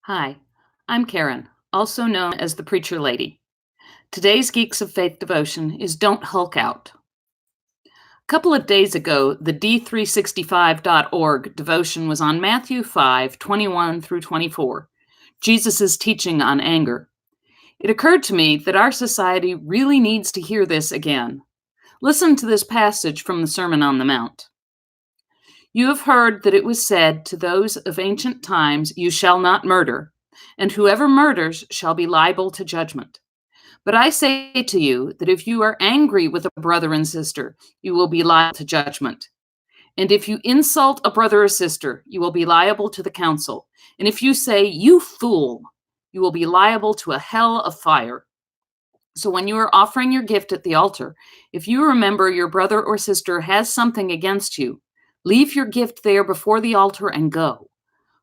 Hi, I'm Karen, also known as the Preacherlady. Today's Geeks of Faith Devotion is Don't Hulk Out. A couple of days ago, the D365.org devotion was on Matthew 5:21 through 24, Jesus' teaching on anger. It occurred to me that our society really needs to hear this again. Listen to this passage from the Sermon on the Mount. You have heard that it was said to those of ancient times, "You shall not murder, and whoever murders shall be liable to judgment." But I say to you that if you are angry with a brother and sister, you will be liable to judgment. And if you insult a brother or sister, you will be liable to the council. And if you say, "You fool," you will be liable to a hell of fire. So when you are offering your gift at the altar, if you remember your brother or sister has something against you, leave your gift there before the altar and go.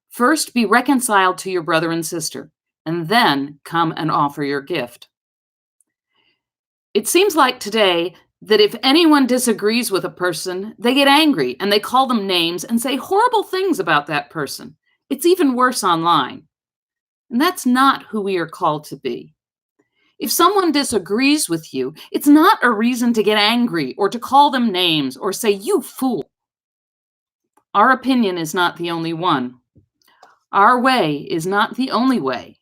First be reconciled to your brother and sister, and then come and offer your gift. It seems like today that if anyone disagrees with a person, they get angry and they call them names and say horrible things about that person. It's even worse online. And that's not who we are called to be. If someone disagrees with you, it's not a reason to get angry or to call them names or say, "You fool." Our opinion is not the only one. Our way is not the only way.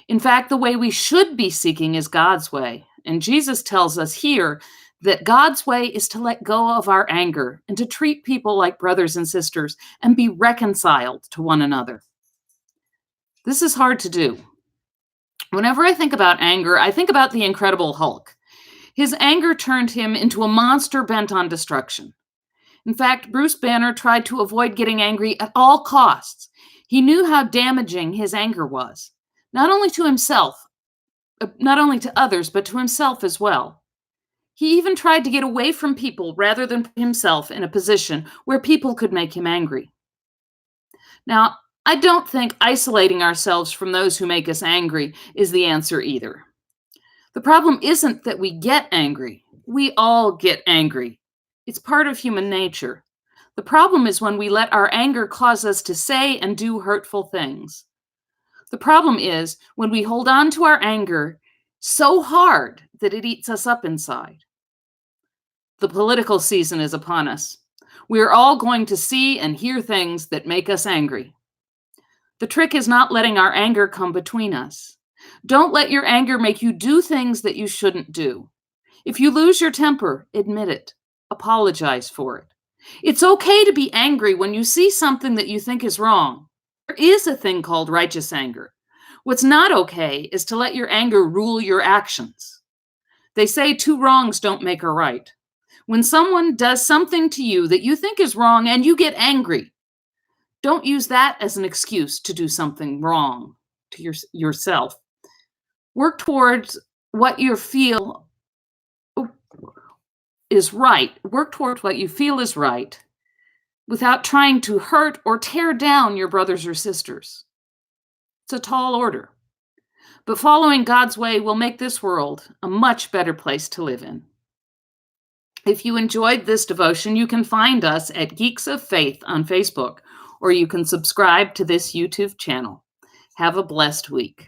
In fact, the way we should be seeking is God's way. And Jesus tells us here that God's way is to let go of our anger and to treat people like brothers and sisters and be reconciled to one another. This is hard to do. Whenever I think about anger, I think about the Incredible Hulk. His anger turned him into a monster bent on destruction. In fact, Bruce Banner tried to avoid getting angry at all costs. He knew how damaging his anger was, not only to himself, not only to others, but to himself as well. He even tried to get away from people rather than put himself in a position where people could make him angry. Now, I don't think isolating ourselves from those who make us angry is the answer either. The problem isn't that we get angry. We all get angry. It's part of human nature. The problem is when we let our anger cause us to say and do hurtful things. The problem is when we hold on to our anger so hard that it eats us up inside. The political season is upon us. We are all going to see and hear things that make us angry. The trick is not letting our anger come between us. Don't let your anger make you do things that you shouldn't do. If you lose your temper, admit it. Apologize for it. It's okay to be angry when you see something that you think is wrong. There is a thing called righteous anger. What's not okay is to let your anger rule your actions. They say two wrongs don't make a right. When someone does something to you that you think is wrong and you get angry, don't use that as an excuse to do something wrong to yourself. Work towards what you feel is right. Work towards what you feel is right without trying to hurt or tear down your brothers or sisters. It's a tall order. But following God's way will make this world a much better place to live in. If you enjoyed this devotion, you can find us at Geeks of Faith on Facebook, or you can subscribe to this YouTube channel. Have a blessed week.